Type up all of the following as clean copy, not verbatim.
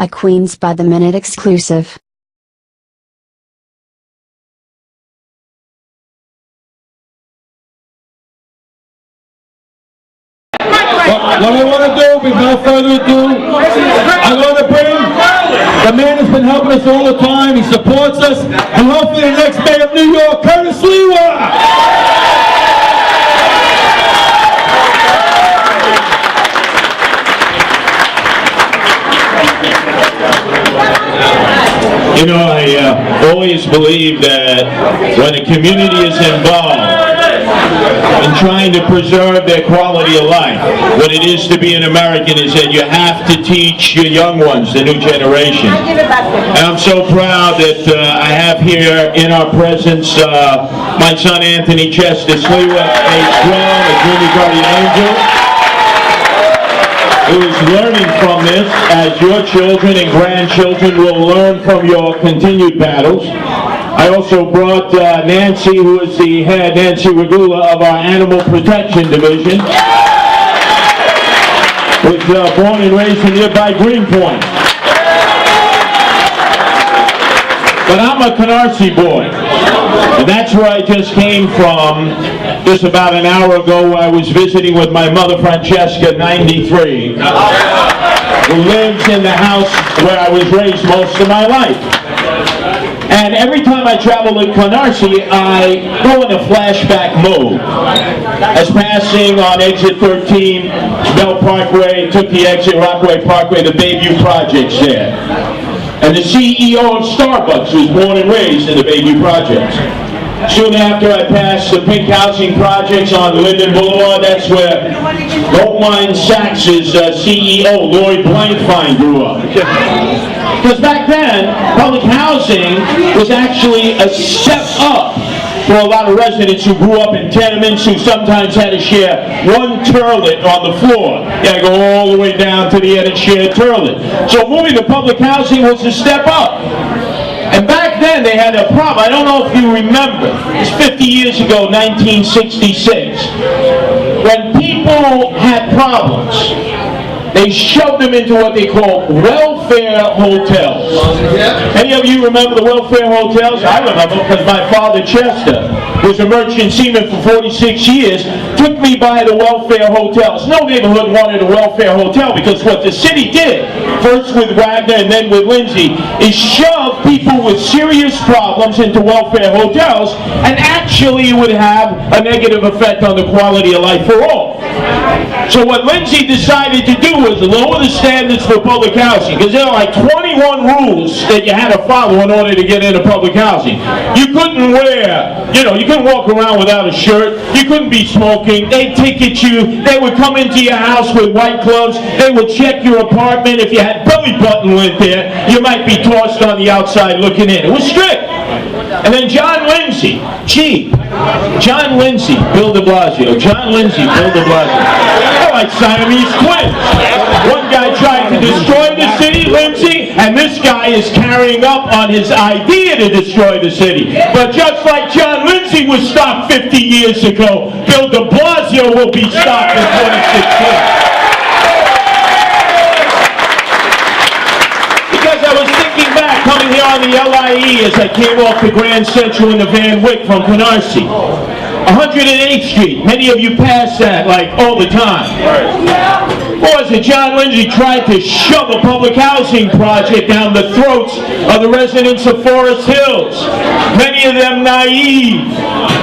a Queens by the Minute exclusive. What I want to do, without further ado, I want to bring the man who's been helping us all the time. He supports us, and hopefully the next mayor of New York, Sliwa. You know, I always believe that when a community is involved in trying to preserve their quality of life, what it is to be an American is that you have to teach your young ones, the new generation. And I'm so proud that I have here in our presence my son Anthony Chester Sliwa, a strong, a junior guardian angel, who is learning from this as your children and grandchildren will learn from your continued battles. I also brought Nancy, who is the head, Nancy Regula, of our Animal Protection Division, who was born and raised in nearby Greenpoint. But I'm a Canarsie boy, and that's where I just came from just about an hour ago, where I was visiting with my mother, Francesca, 93, who lives in the house where I was raised most of my life. And every time I travel to Canarsie, I go in a flashback mode. As passing on exit 13, Bell Parkway, took the exit Rockaway Parkway, the Bayview Projects there. And the CEO of Starbucks was born and raised in the Bayview Projects. Soon after, I passed the Pink Housing Projects on Linden Boulevard. That's where Goldman Sachs' CEO, Lloyd Blankfein, grew up. Because back then, public housing was actually a step up for a lot of residents who grew up in tenements, who sometimes had to share one toilet on the floor. You had to go all the way down to the end and share a toilet. So moving to public housing was a step up. And back then they had a problem. I don't know if you remember. It's 50 years ago, 1966. When people had problems, they shoved them into what they call welfare hotels. Any of you remember the welfare hotels? I remember, because my father, Chester, who was a merchant seaman for 46 years, took me by the welfare hotels. No neighborhood wanted a welfare hotel, because what the city did, first with Wagner and then with Lindsay, is shove people with serious problems into welfare hotels, and actually would have a negative effect on the quality of life for all. So what Lindsay decided to do was lower the standards for public housing, because there are like 21 rules that you had to follow in order to get into public housing. You couldn't wear, you couldn't walk around without a shirt. You couldn't be smoking. They'd ticket you. They would come into your house with white gloves. They would check your apartment. If you had belly button lint there, you might be tossed on the outside looking in. It was strict. And then John Lindsay, John Lindsay, Bill de Blasio. John Lindsay, Bill de Blasio. They're like Siamese twins. One guy tried to destroy the city, Lindsay, and this guy is carrying up on his idea to destroy the city. But just like John Lindsay was stopped 50 years ago, Bill de Blasio will be stopped in 2016. Coming here on the LIE as I came off the Grand Central in the Van Wyck from Canarsie. 108th Street, many of you pass that like all the time. Was it John Lindsay tried to shove a public housing project down the throats of the residents of Forest Hills. Many of them naive,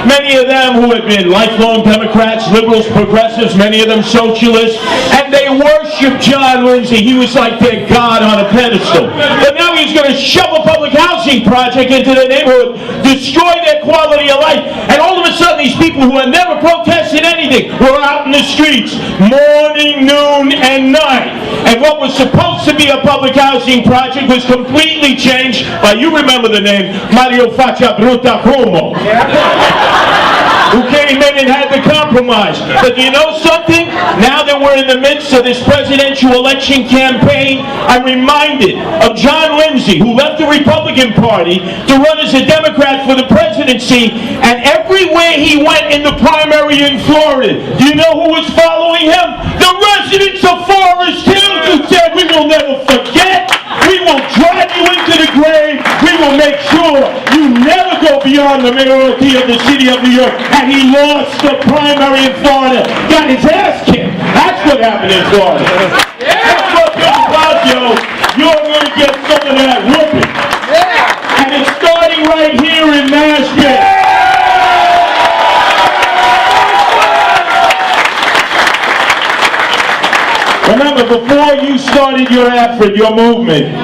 many of them who had been lifelong Democrats, liberals, progressives, many of them socialists, and they worshiped John Lindsay. He was like their god on a pedestal. But now he's going to shove a public housing project into the neighborhood, destroy their quality of life, and all of a sudden these people who had never protested anything were out in the streets morning, noon, and night. And what was supposed to be a public housing project was completely changed by, you remember the name, Mario Faccia Brutta Cuomo, who came in and had to compromise. But do you know something? Now that we're in the midst of this presidential election campaign, I'm reminded of John Lindsay, who left the Republican Party to run as a Democrat for the presidency, and everywhere he went in the primary in Florida, do you know who was following him? The residents of Forest Hills, who said, "We will never forget, we will make sure you never go beyond the mayoralty of the city of New York. And he lost the primary in Florida, got his ass kicked. That's what happened in Florida. That's what Bill de Blasio, you're going to get some of that whooping. And it's starting right here in Maspeth. Remember, before you started your effort, your movement,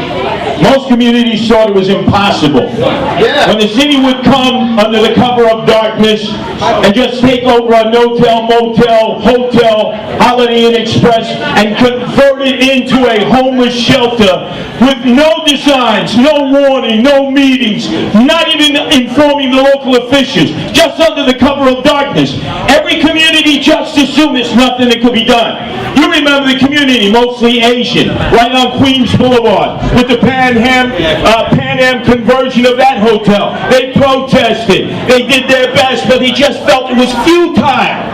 most communities thought it was impossible. When the city would come under the cover of darkness and just take over a no-tell, motel, hotel, Holiday Inn Express and convert it into a homeless shelter with no designs, no warning, no meetings, not even informing the local officials, just under the cover of darkness. Every community just assumed there's nothing that could be done. You remember the community, mostly Asian, right on Queens Boulevard, with the Pan Am conversion of that hotel. They protested. They did their best, but they just felt it was futile.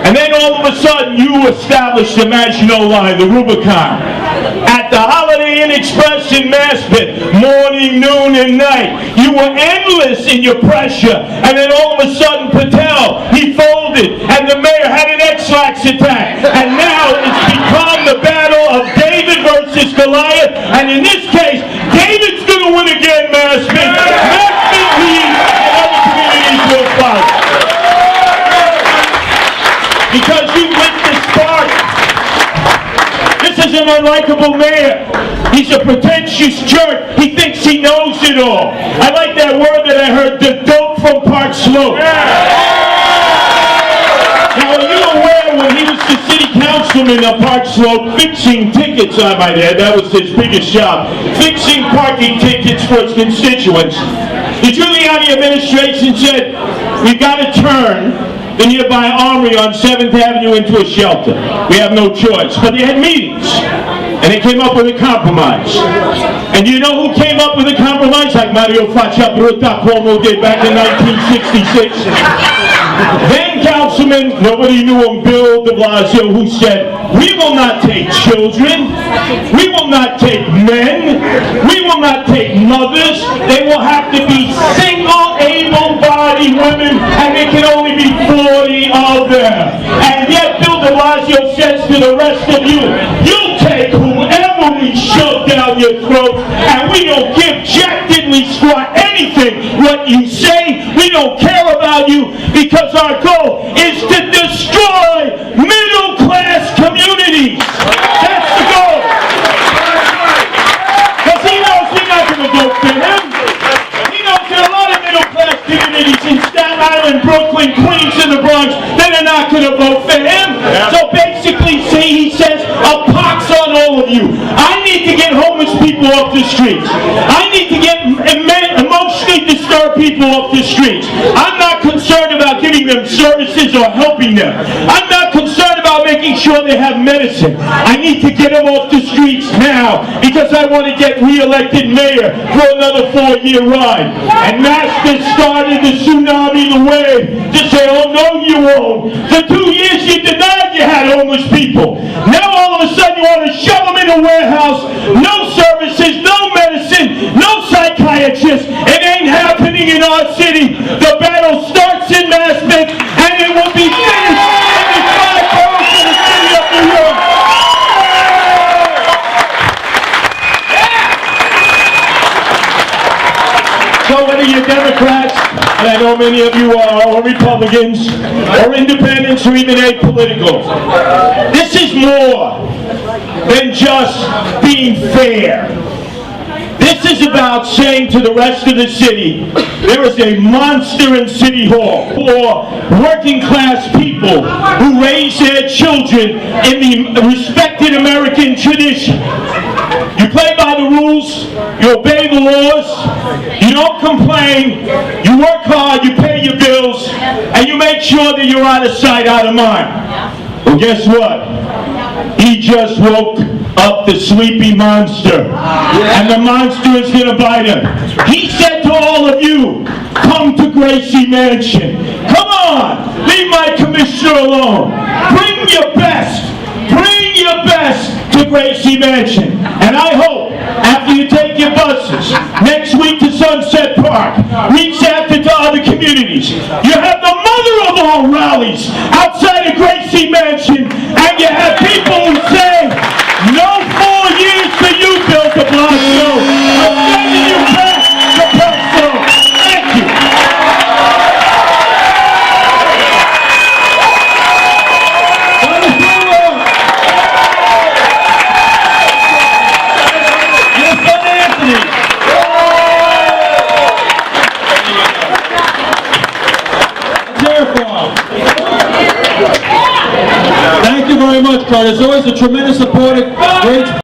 And then all of a sudden, you established the Maginot Line, the Rubicon, at the Holiday Inn Express in Maspeth, morning, noon, and night. You were endless in your pressure. And then all of a sudden, Patel, he folded, and the mayor had an X-Lax attack. And now it's become the battle of David versus Goliath. And in this case, David's going to win again, Maspeth. Maspeth leads, and other communities will follow. Because you lit the spark. This is an unlikable mayor. He's a pretentious jerk. He thinks he knows it all. I like that word that I heard, the dope from Park Slope. Now, are you aware when he was the city councilman of Park Slope, fixing tickets, I might add, that was his biggest job, fixing parking tickets for his constituents. The Giuliani administration said, we've got to turn the nearby Armory on 7th Avenue into a shelter. We have no choice. But they had meetings, and they came up with a compromise. And you know who came up with a compromise? Like Mario Faccia Brutta Cuomo did back in 1966. Then Councilman, nobody knew him, Bill de Blasio, who said, we will not take children, we will not take men, we will not take mothers, they will have to be single, able-bodied women, and there can only be 40 of them. And yet Bill de Blasio says to the rest of you, you'll take whoever we shove down your throat, and we don't give jack diddly squat anything what you say. We don't care about you, because our goal is to destroy middle-class communities. That's the goal. Because he knows we're not going to vote for him. He knows there are a lot of middle-class communities in Staten Island, Brooklyn, Queens, and the Bronx that are not going to vote for him. So basically, he says, a pox on all of you. I need to get homeless people off the streets. I need to get emotionally disturbed people off the streets. I'm not concerned about giving them services or helping them. I'm not concerned about making sure they have medicine. I need to get them off the streets now, because I want to get re-elected mayor for another 4-year ride. And Maspeth started the tsunami, the wave, to say, oh no you won't. For 2 years you denied you had homeless people. Now all of a sudden you want to shove them in a warehouse. No services, no medicine, no psychiatrists. It ain't happening in our city. The battle starts in Maspeth, and it will be finished in the 5 boroughs of the city of New York. So whether you're Democrats, and I know many of you are, or Republicans, or independents, or even apolitical, this is more than just being fair. This is about saying to the rest of the city, there is a monster in City Hall for working class people who raise their children in the respected American tradition. You play by the rules, you obey the laws, you don't complain, you work hard, you pay your bills, and you make sure that you're out of sight, out of mind. Well, guess what? He just woke up the sleepy monster, and the monster is going to bite him. He said to all of you, come to Gracie Mansion. Come on, leave my commissioner alone. Bring your best. Bring your best to Gracie Mansion. And I hope, after you take your buses next week to Sunset Park. Reach out to other communities. You have the mother of all rallies outside of Gracie Mansion, and you have people who say, no 4 years for you, Bill de Blasio. I'm sending you back to Presto. Thank you. Thank you very much, Carter. There's always a tremendous support. Great